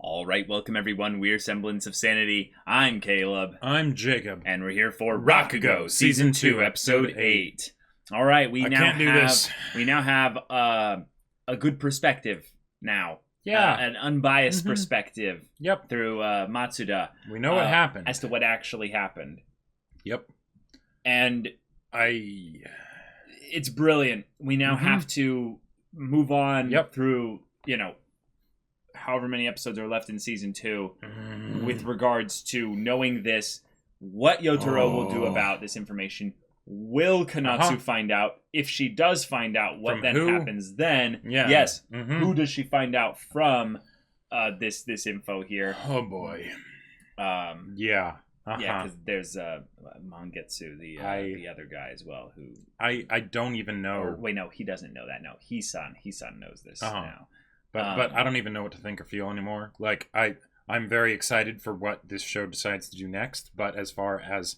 All right, welcome everyone. We're Semblance of Sanity. I'm Caleb. I'm Jacob. And we're here for Rakugo, Season 2, Episode 8. All right, we now have a good perspective now. Yeah. An unbiased perspective. Yep. Through Matsuda. We know what happened. As to what actually happened. Yep. And it's brilliant. We now have to move on through, however many episodes are left in Season 2 with regards to knowing this, what Yotaro will do about this information. Will Konatsu find out? If she does find out, what happens then? Yeah. Yes. Who does she find out from this info here? Oh, boy. Yeah. Yeah, because there's Mangetsu, the other guy as well, who... I don't even know. Or, wait, no, he doesn't know that. No, Hisan knows this now. But I don't even know what to think or feel anymore. Like, I'm very excited for what this show decides to do next, but as far as...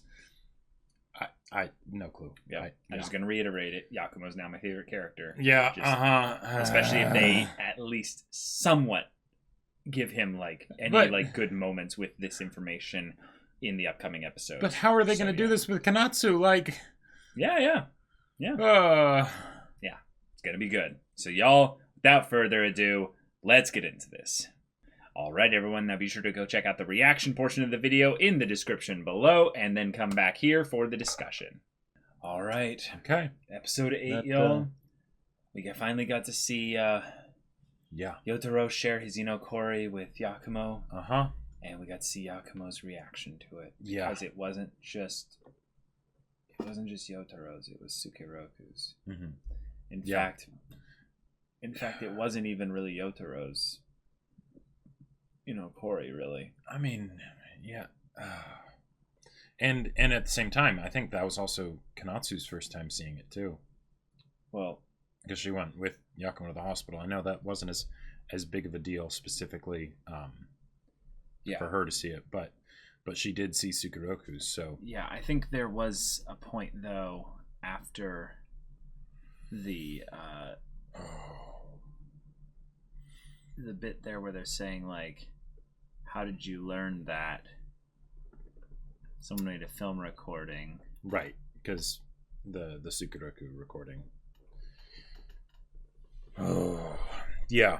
I no clue. Yeah, I'm just going to reiterate it. Yakumo's now my favorite character. Yeah, Especially if they at least somewhat give him, good moments with this information in the upcoming episode. But how are they going to do this with Konatsu? Like... Yeah. Yeah, it's going to be good. So y'all, without further ado, let's get into this. All right, everyone. Now be sure to go check out the reaction portion of the video in the description below, and then come back here for the discussion. All right. Okay. Episode 8, y'all. We finally got to see Yotaro share his Inokori with Yakumo. And we got to see Yakumo's reaction to it. Yeah. Because it wasn't just Yotaro's, it was Sukeroku's. In fact, it wasn't even really Yotaro's Inokori, really. I mean, yeah. And at the same time, I think that was also Konatsu's first time seeing it, too. Well, because she went with Yakumo to the hospital. I know that wasn't as big of a deal specifically for her to see it, but she did see Sukeroku's, so... Yeah, I think there was a point, though, after the bit there where they're saying, like, how did you learn that? Someone made a film recording. Right, because the Sukeroku recording. Oh, yeah.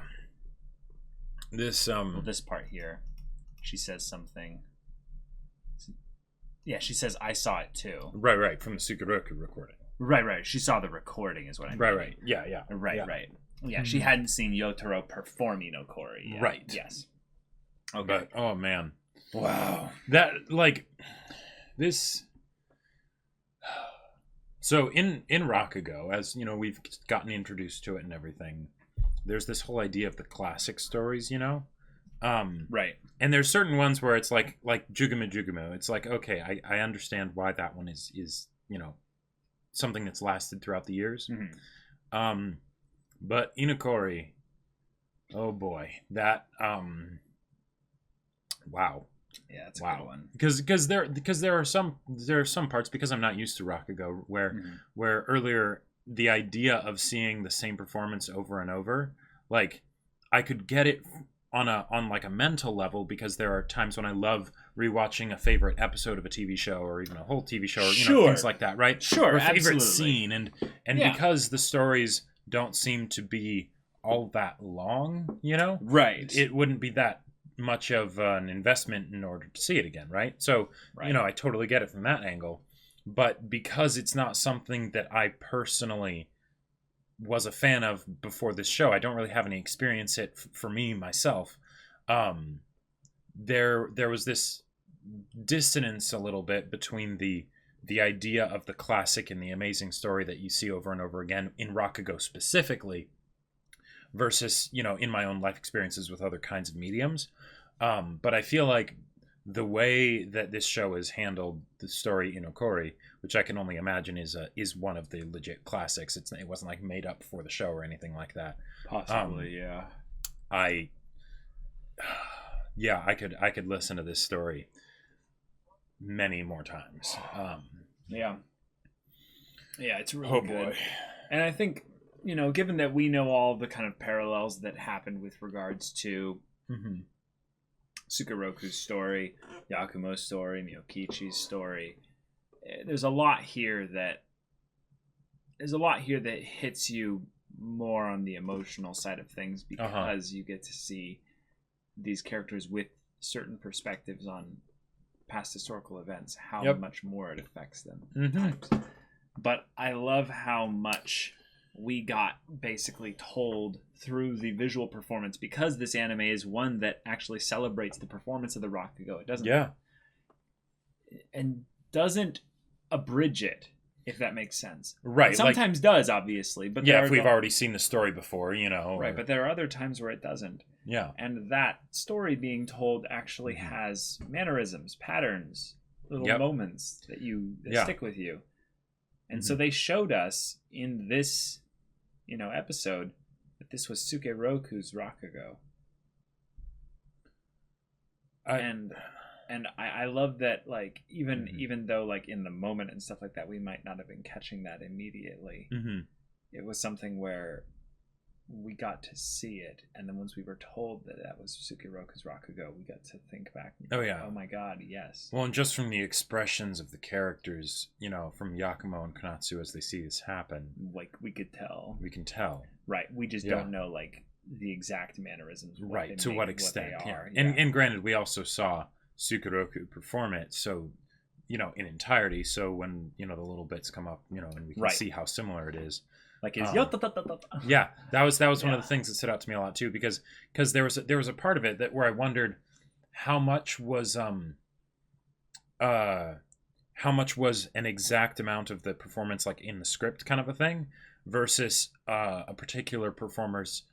This part here, she says something. Yeah, she says, I saw it too. Right, from the Sukeroku recording. Right. She saw the recording is what I mean. Right. Yeah. Right. Yeah, she hadn't seen Yotaro perform Inokori yet. Right. Yes. Okay. But, oh, man. Wow. That, this... So, in Rakugo, as, we've gotten introduced to it and everything, there's this whole idea of the classic stories, Right. And there's certain ones where it's like Jugumu. It's like, okay, I understand why that one is something that's lasted throughout the years. But Inokori, oh boy, that wow. Yeah, it's a good one. Because there are some parts, because I'm not used to Rakugo, where earlier the idea of seeing the same performance over and over, like I could get it on a mental level, because there are times when I love rewatching a favorite episode of a TV show or even a whole TV show or things like that, right? Sure, or a favorite absolutely. scene, and because the stories don't seem to be all that long, right? It wouldn't be that much of an investment in order to see it again, right? So, I totally get it from that angle, but because it's not something that I personally was a fan of before this show, I don't really have any experience for me myself. There was this dissonance a little bit between the idea of the classic and the amazing story that you see over and over again in Rakugo specifically, versus in my own life experiences with other kinds of mediums. But I feel like the way that this show has handled the story Inokori, which I can only imagine is one of the legit classics. It wasn't like made up for the show or anything like that. Possibly, yeah. I could listen to this story many more times. Yeah, it's really good. And I think, given that we know all the kind of parallels that happened with regards to Sukeroku's story, Yakumo's story, Miyokichi's story. There's a lot here that hits you more on the emotional side of things because you get to see these characters with certain perspectives on past historical events, how much more it affects them. But I love how much we got basically told through the visual performance, because this anime is one that actually celebrates the performance of the Rakugo. It doesn't abridge it, if that makes sense. Right. It sometimes does, obviously. But if we've already seen the story before, Right, but there are other times where it doesn't. Yeah. And that story being told actually has mannerisms, patterns, little moments that stick with you. And so they showed us in this, episode that this was Sukeroku's Rakugo. And I love that, like, even though, like, in the moment and stuff like that, we might not have been catching that immediately. It was something where we got to see it, and then once we were told that was Sukeroku's Rakugo, we got to think back. Oh my God, yes. Well, and just from the expressions of the characters, from Yakumo and Konatsu as they see this happen, like, we could tell. We can tell. Right. We just don't know, like, the exact mannerisms. Right. To what extent? What they are. And granted, we also saw Sukeroku perform it, so in entirety. So when the little bits come up, and we can see how similar it is. Like his yeah, that was one of the things that stood out to me a lot too, because there was a part of it where I wondered how much was an exact amount of the performance, like in the script kind of a thing, versus a particular performer's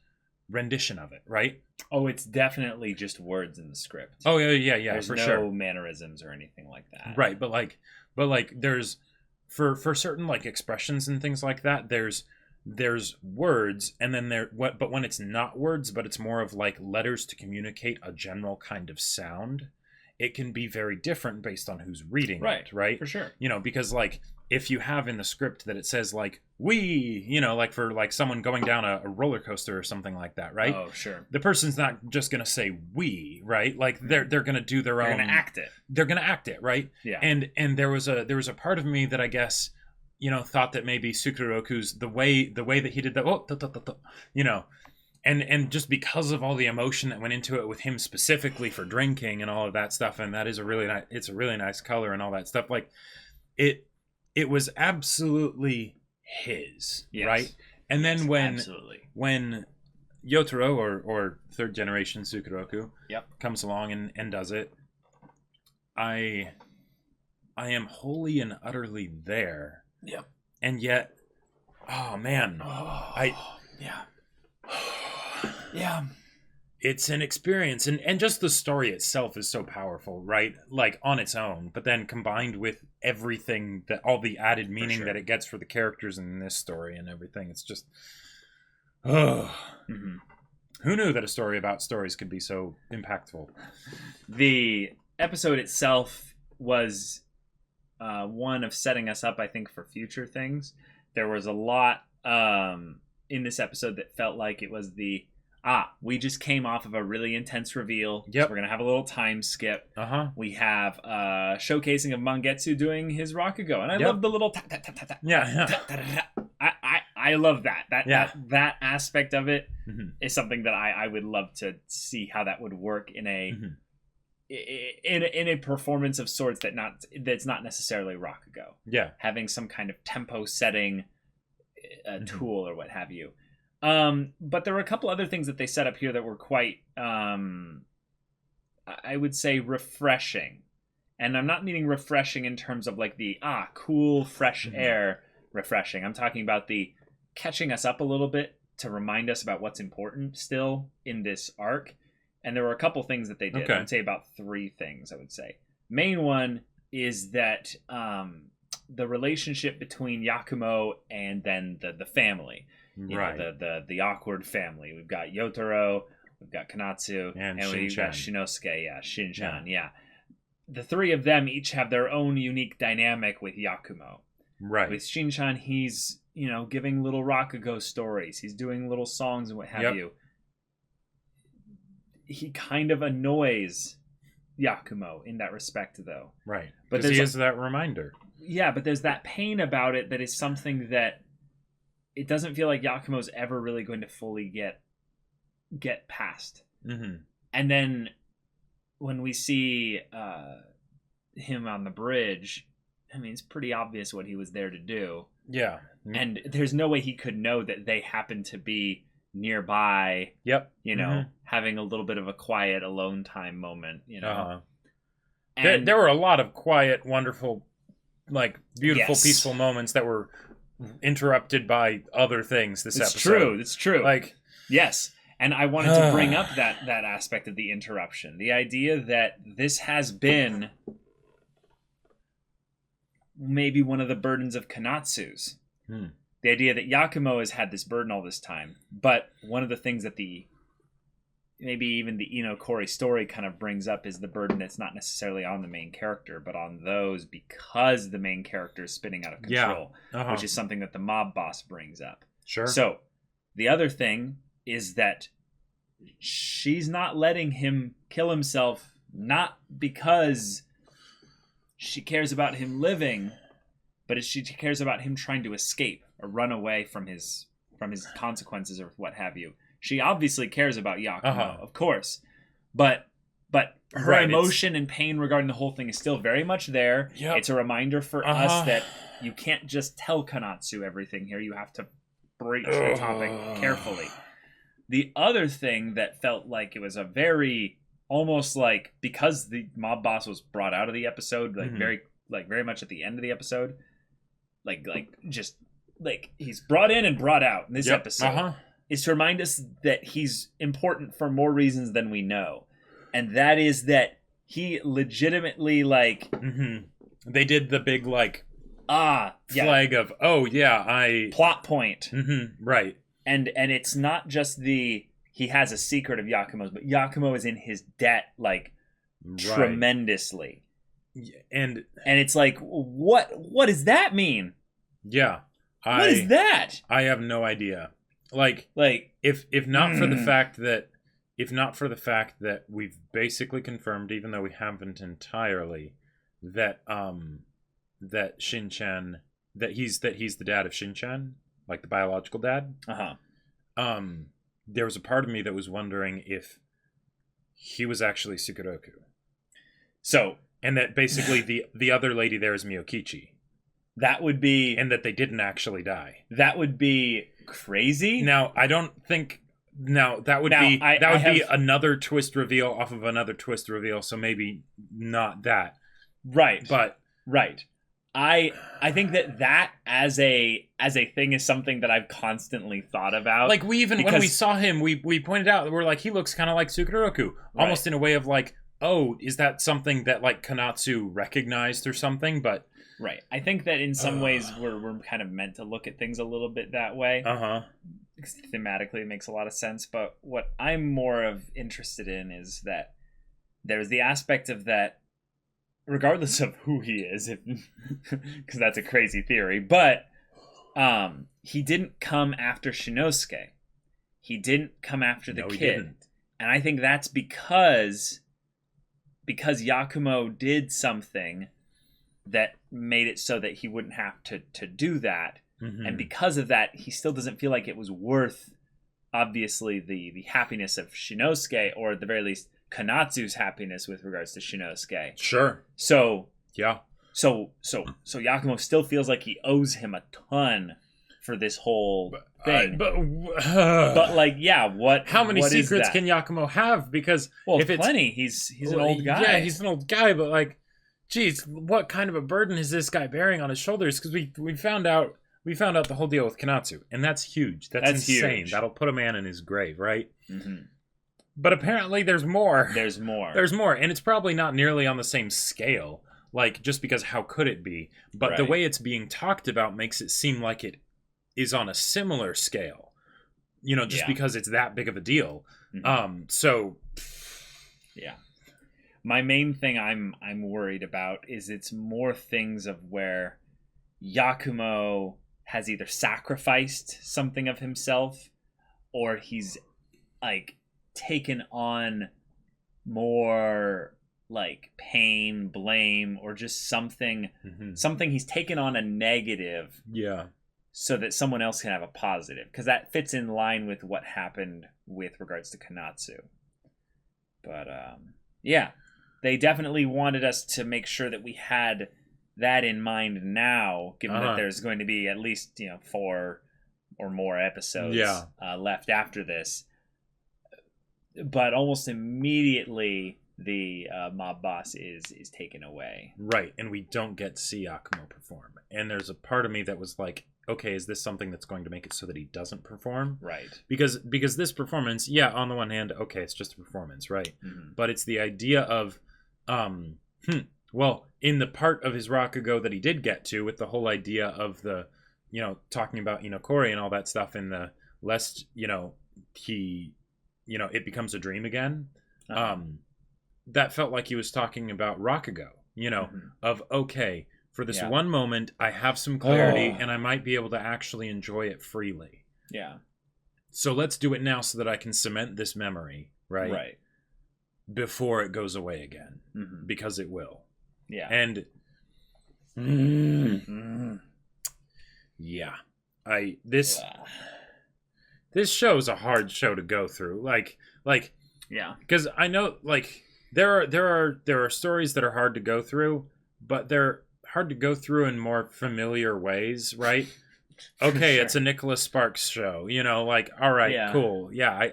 rendition of it, right? Oh, it's definitely just words in the script. Oh yeah, there's for no sure. mannerisms or anything like that. Right, but there's for certain, like, expressions and things like that, there's words, and then but when it's not words, but it's more of like letters to communicate a general kind of sound, it can be very different based on who's reading it, right? For sure. Because, like, if you have in the script that it says, like, we, like for, like, someone going down a roller coaster or something like that, right? Oh, sure. The person's not just going to say we, right? Like, they're going to do their own. They're going to act it. They're going to act it, right? Yeah. And there was a part of me that I guess, thought that maybe Sukeroku's, the way that he did that, and just because of all the emotion that went into it with him specifically for drinking and all of that stuff, and that is it's a really nice color and all that stuff, like, it was absolutely his, right? And then when Yotaro or third generation Sukeroku comes along and does it, I am wholly and utterly there. Yep. And yet, oh man, yeah. It's an experience, and just the story itself is so powerful, right? Like, on its own, but then combined with everything, that all the added meaning that it gets for the characters in this story and everything, it's just, who knew that a story about stories could be so impactful? The episode itself was one of setting us up, I think, for future things. There was a lot in this episode that felt like it was we just came off of a really intense reveal. Yep. So we're going to have a little time skip. We have showcasing of Mangetsu doing his Rakugo. And I love the little ta-ta-ta-ta-ta. Yeah. I love that. That aspect of it is something that I would love to see how that would work in a in a performance of sorts that's not necessarily Rakugo. Yeah. Having some kind of tempo setting tool or what have you. But there were a couple other things that they set up here that were quite, I would say, refreshing. And I'm not meaning refreshing in terms of like the, cool, fresh air refreshing. I'm talking about the catching us up a little bit to remind us about what's important still in this arc. And there were a couple things that they did. I would say about 3 things, I would say. Main one is that the relationship between Yakumo and then the family. You know, the awkward family. We've got Yotaro, we've got Konatsu, and we've got Shinosuke, Shinchan, The 3 of them each have their own unique dynamic with Yakumo. Right. With Shinchan, he's, giving little Rakugo stories. He's doing little songs and what have you. He kind of annoys Yakumo in that respect, though. Right. But he is that reminder. Yeah, but there's that pain about it that is something that it doesn't feel like Yakumo's ever really going to fully get past. Mm-hmm. And then when we see him on the bridge, I mean, it's pretty obvious what he was there to do. Yeah. And there's no way he could know that they happen to be nearby. Yep. You know, having a little bit of a quiet alone time moment, you know. Uh-huh. And there were a lot of quiet, wonderful, like beautiful, peaceful moments that were interrupted by other things this episode. It's true. Like, yes. And I wanted to bring up that aspect of the interruption. The idea that this has been maybe one of the burdens of Konatsu's. The idea that Yakumo has had this burden all this time. But one of the things that maybe even the Inokori story kind of brings up is the burden that's not necessarily on the main character, but on those because the main character is spinning out of control, which is something that the mob boss brings up. Sure. So the other thing is that she's not letting him kill himself, not because she cares about him living, but she cares about him trying to escape or run away from his consequences or what have you. She obviously cares about Yakumo, of course, but her emotion and pain regarding the whole thing is still very much there. Yep. It's a reminder for us that you can't just tell Konatsu everything here. You have to breach the topic carefully. The other thing that felt like it was a very, almost like, because the mob boss was brought out of the episode, very much at the end of the episode, just he's brought in and brought out in this episode, is to remind us that he's important for more reasons than we know. And that is that he legitimately, they did the big, flag of, plot point. Right. And it's not just he has a secret of Yakumo's, but Yakumo is in his debt, tremendously. And it's like, what does that mean? Yeah. What is that? I have no idea. If not for the fact that we've basically confirmed, even though we haven't entirely, that Shin-chan, that he's the dad of Shin-chan, like the biological dad. There was a part of me that was wondering if he was actually Sukeroku. So, and that basically the other lady there is Miyokichi. That would be... And that they didn't actually die. That would be crazy. Now, I don't think... Now, that would be another twist reveal off of another twist reveal, so maybe not that. Right. But... Right. I think that as a thing is something that I've constantly thought about. When we saw him, we pointed out, we're like, he looks kind of like Sukeroku. Almost in a way of is that something that Konatsu recognized or something? But... Right. I think that in some ways we're kind of meant to look at things a little bit that way. Because thematically it makes a lot of sense. But what I'm more interested in is that there's the aspect of that, regardless of who he is, because that's a crazy theory, but he didn't come after Shinosuke. He didn't come after the kid. Didn't. And I think that's because Yakumo did something that made it so that he wouldn't have to do that. And because of that, he still doesn't feel like it was worth, obviously, the happiness of Shinosuke, or at the very least, Konatsu's happiness with regards to Shinosuke. Sure. So... Yeah. So Yakumo still feels like he owes him a ton for this whole thing. How many secrets can Yakumo have? Because if it's plenty, he's an old guy. Yeah, he's an old guy, but geez, what kind of a burden is this guy bearing on his shoulders? Because we found out the whole deal with Konatsu, and that's huge. That's insane. Huge. That'll put a man in his grave, right? But apparently there's more. There's more, and it's probably not nearly on the same scale. Just because how could it be? But the way it's being talked about makes it seem like it is on a similar scale. Because it's that big of a deal. So... Yeah. My main thing I'm worried about is it's more things of where Yakumo has either sacrificed something of himself, or he's taken on more like pain, blame, or just something he's taken on a negative, so that someone else can have a positive, because that fits in line with what happened with regards to Konatsu. But yeah, they definitely wanted us to make sure that we had that in mind now, given that there's going to be at least 4 or more episodes left after this. But almost immediately, the mob boss is taken away. Right, and we don't get to see Yakumo perform. And there's a part of me that was like, okay, is this something that's going to make it so that he doesn't perform? Right. Because this performance, on the one hand, okay, it's just a performance, right? But it's the idea of, well, in the part of his Rakugo that he did get to, with the whole idea of the, talking about Inokori and all that stuff, in the lest, he, it becomes a dream again. That felt like he was talking about Rakugo, of, okay, for this one moment, I have some clarity and I might be able to actually enjoy it freely. Yeah. So let's do it now so that I can cement this memory, right? Right. Before it goes away again, because it will. Yeah. And this show's a hard show to go through. Like because I know, like, there are stories that are hard to go through, but they're hard to go through in more familiar ways, right? Okay, It's a Nicholas Sparks show, like, all right, cool. Yeah,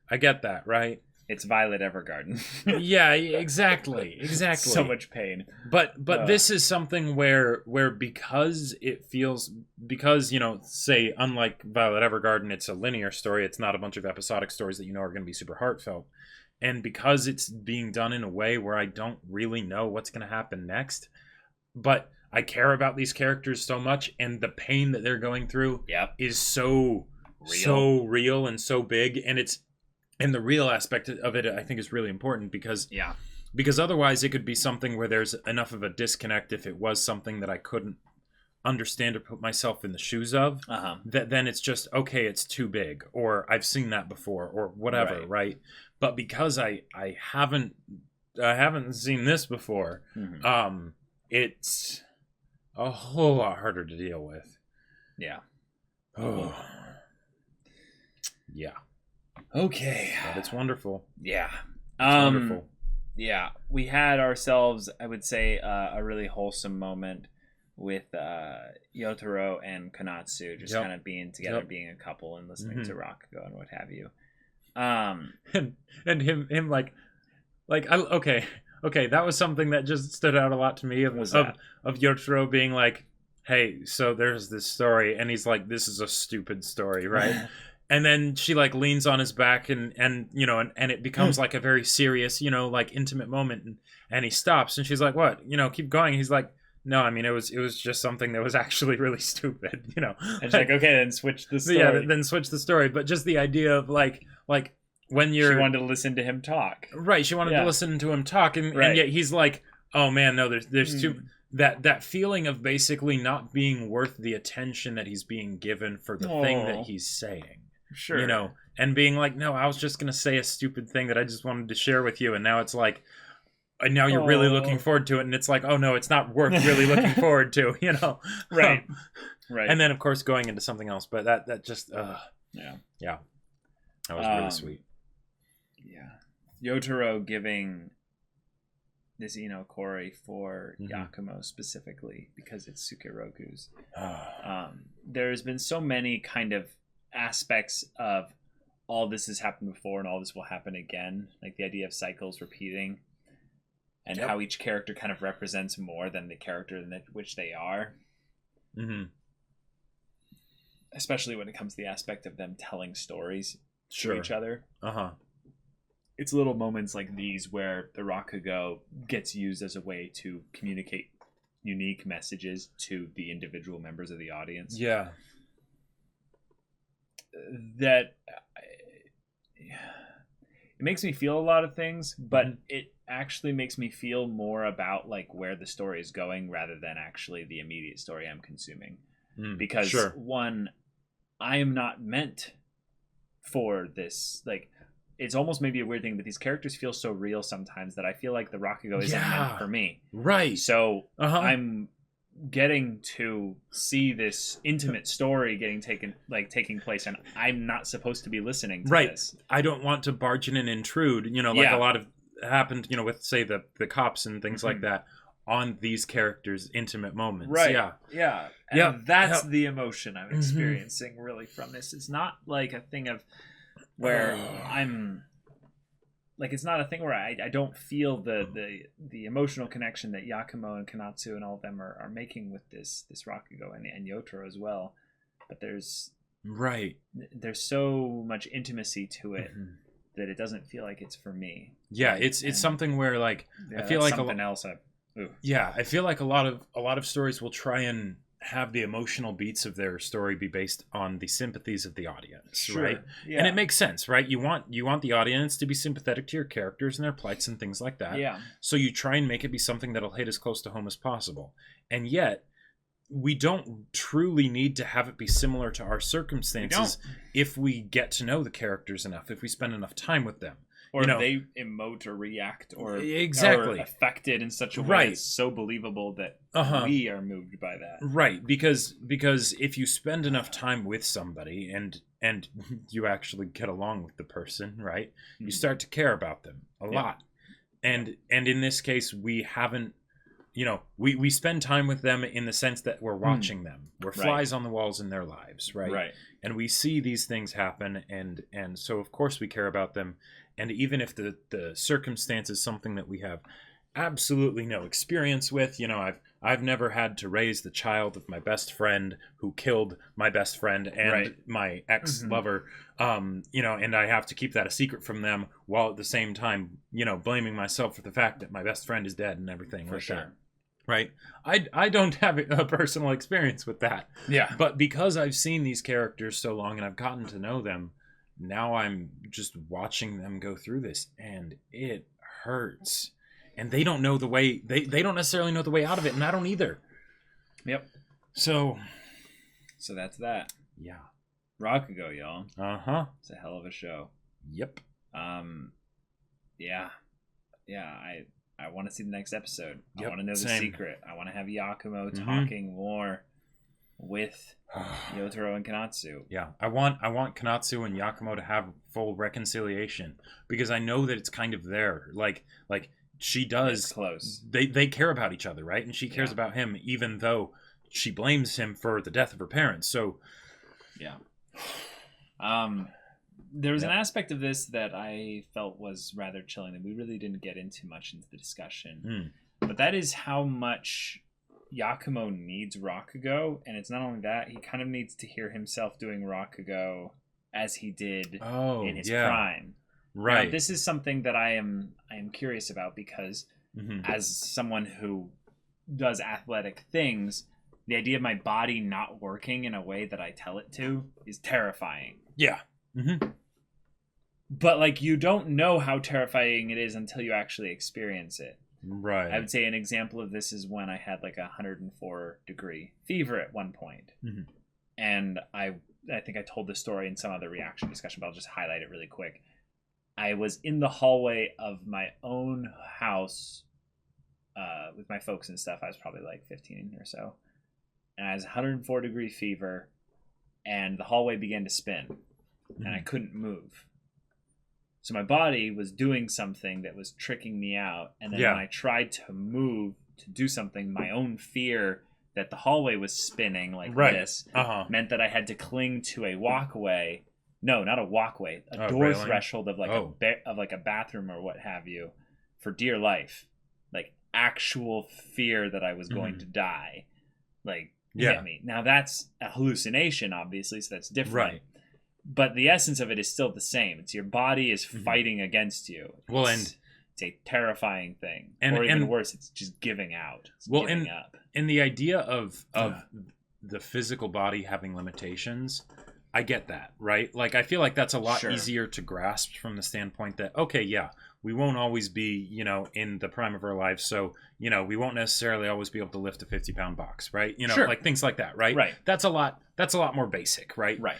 I get that, right? It's Violet Evergarden. Yeah, exactly. So much pain. But this is something where because it feels, say, unlike Violet Evergarden, it's a linear story. It's not a bunch of episodic stories that are going to be super heartfelt. And because it's being done in a way where I don't really know what's going to happen next, but I care about these characters so much, and the pain that they're going through is so real and so big, and the real aspect of it, I think, is really important, because otherwise it could be something where there's enough of a disconnect, if it was something that I couldn't understand or put myself in the shoes of, that then it's just, okay, it's too big, or I've seen that before, or whatever, right? But because I haven't seen this before, it's a whole lot harder to deal with. Yeah. Oh. Yeah. Okay. But it's wonderful. Yeah. It's wonderful. Yeah. We had ourselves, I would say, a really wholesome moment with Yotaro and Konatsu just kind of being together, being a couple, and listening to Rakugo and what have you. And him like okay, that was something that just stood out a lot to me, of Yotaro being like, hey, so there's this story, and he's like, this is a stupid story, right? And then she like leans on his back, and it becomes like a very serious, like intimate moment, and he stops, and she's like, what? Keep going. He's like, no, I mean, it was just something that was actually really stupid, And she's like, okay, then switch the story. Yeah, then switch the story. But just the idea of like when you're... She wanted to listen to him talk. Right, she wanted to listen to him talk, and yet he's like, oh man, no, there's too... That feeling of basically not being worth the attention that he's being given for the thing that he's saying. Sure. And being like, no, I was just going to say a stupid thing that I just wanted to share with you, and now it's like... And now you're really looking forward to it, and it's like, oh no, it's not worth really looking forward to, Right. Right. And then, of course, going into something else, but that just, yeah, that was really sweet. Yeah, Yotaro giving this Inokori for Yakumo specifically, because it's Sukeroku's. There's been so many kind of aspects of all this has happened before and all this will happen again, like the idea of cycles repeating. And how each character kind of represents more than the character in which they are. Especially when it comes to the aspect of them telling stories to each other. It's little moments like these where the Rakugo gets used as a way to communicate unique messages to the individual members of the audience. Yeah. That... It makes me feel a lot of things, but it actually makes me feel more about like where the story is going rather than actually the immediate story I'm consuming. Because one, I am not meant for this. Like, it's almost maybe a weird thing, but these characters feel so real sometimes that I feel like the Rakugo isn't meant for me. Right. So I'm getting to see this intimate story taking place, and I'm not supposed to be listening to this. I don't want to barge in and intrude, like a lot of happened, with, say, the cops and things like that on these characters' intimate moments. Right. Yeah. And that's the emotion I'm experiencing really from this. It's not like a thing of where it's not a thing where I don't feel the emotional connection that Yakumo and Kanatsu and all of them are making with this Rakugo and Yotaro as well. But there's so much intimacy to it that it doesn't feel like it's for me. Yeah, it's something where like I feel like something else. I feel like a lot of stories will try and have the emotional beats of their story be based on the sympathies of the audience, right? Yeah. And it makes sense, right? You want the audience to be sympathetic to your characters and their plights and things like that. Yeah. So you try and make it be something that'll hit as close to home as possible. And yet, we don't truly need to have it be similar to our circumstances if we get to know the characters enough, if we spend enough time with them. Or if they emote or react or are affected in such a way that's so believable that we are moved by that. Right, because if you spend enough time with somebody and you actually get along with the person, right, you start to care about them a lot. And in this case, we haven't, we spend time with them in the sense that we're watching them. We're flies on the walls in their lives, right? Right. And we see these things happen, and so of course we care about them. And even if the circumstance is something that we have absolutely no experience with, I've never had to raise the child of my best friend who killed my best friend and my ex-lover, and I have to keep that a secret from them while at the same time, blaming myself for the fact that my best friend is dead and everything like that. Right? I don't have a personal experience with that. Yeah. But because I've seen these characters so long and I've gotten to know them, now I'm just watching them go through this, and it hurts. And they don't know the way, they don't necessarily know the way out of it, and I don't either. Yep. So that's that. Yeah. Rakugo, y'all. It's a hell of a show. Yep. Yeah. I want to see the next episode. Yep. I want to know the secret. I want to have Yakumo talking more with Yotaro and Kanatsu. Yeah, I want Kanatsu and Yakumo to have full reconciliation, because I know that it's kind of there. Like she does. It's close. They care about each other, right? And she cares about him, even though she blames him for the death of her parents. So, yeah. There was an aspect of this that I felt was rather chilling that we really didn't get into much into the discussion, but that is how much Yakumo needs Rakugo, and it's not only that, he kind of needs to hear himself doing Rakugo as he did in his prime. Right. Now, this is something that I am curious about, because as someone who does athletic things, the idea of my body not working in a way that I tell it to is terrifying. Yeah. But you don't know how terrifying it is until you actually experience it. Right. I would say an example of this is when I had 104-degree fever at one point. And I think I told this story in some other reaction discussion, but I'll just highlight it really quick. I was in the hallway of my own house with my folks and stuff. I was probably 15 or so. And I was 104-degree fever, and the hallway began to spin, and I couldn't move. So my body was doing something that was tricking me out. And then when I tried to move to do something, my own fear that the hallway was spinning this meant that I had to cling to a walkway. No, not a walkway. A door railing? threshold of a bathroom or what have you for dear life. Actual fear that I was going to die. Hit me. Now that's a hallucination, obviously, so that's different. Right. But the essence of it is still the same. It's your body is fighting against you. It's a terrifying thing. Or even worse, it's just giving out. It's giving up. And the idea of the physical body having limitations, I get that, right? I feel like that's a lot easier to grasp from the standpoint that, we won't always be, in the prime of our lives. So, we won't necessarily always be able to lift a 50-pound box, right? Things like that, right? Right. That's a lot more basic, right? Right.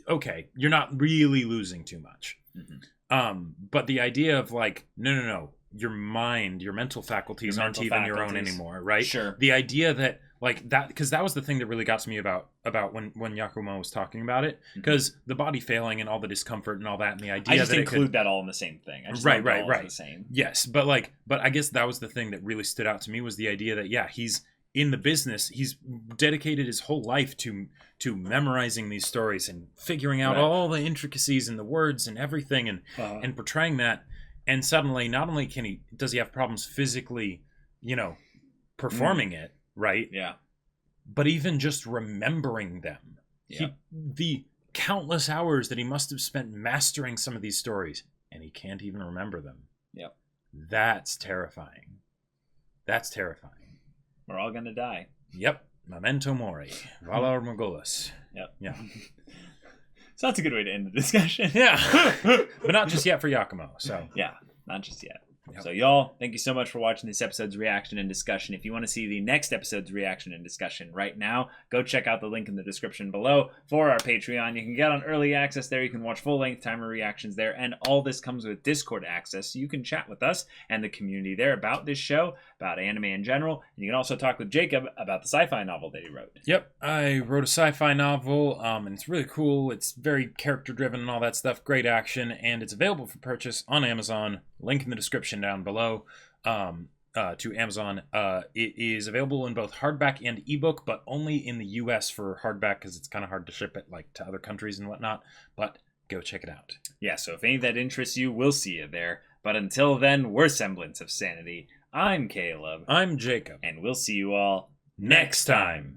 Okay, you're not really losing too much. But the idea of like, no, your mind, your mental faculties aren't even your own anymore, right? Sure. The idea that like that, because that was the thing that really got to me about when Yakumo was talking about it, because the body failing and all the discomfort and all that, and the idea I just that include that all in the same thing. I just right. The same. Yes, but I guess that was the thing that really stood out to me, was the idea that he's in the business. He's dedicated his whole life to memorizing these stories and figuring out all the intricacies and the words and everything, and portraying that. And suddenly, not only does he have problems physically, performing it, right? Yeah. But even just remembering them. Yeah. The countless hours that he must have spent mastering some of these stories, and he can't even remember them. Yep. That's terrifying. We're all gonna die. Yep. Memento mori. Valar Morghulis. Yep. Yeah. So that's a good way to end the discussion. Yeah. But not just yet for Yakumo. So yeah, not just yet. Yep. So y'all, thank you so much for watching this episode's reaction and discussion. If you want to see the next episode's reaction and discussion right now, go check out the link in the description below for our Patreon. You can get on early access there. You can watch full-length timer reactions there. And all this comes with Discord access, so you can chat with us and the community there about this show, about anime in general. And you can also talk with Jacob about the sci-fi novel that he wrote. Yep, I wrote a sci-fi novel, and it's really cool. It's very character-driven and all that stuff. Great action, and it's available for purchase on Amazon. Link in the description down below to Amazon. It is available in both hardback and ebook, but only in the US for hardback because it's kind of hard to ship it to other countries and whatnot. But go check it out. Yeah, so if any of that interests you, we'll see you there. But until then, we're Semblance of Sanity. I'm Caleb. I'm Jacob. And we'll see you all next time.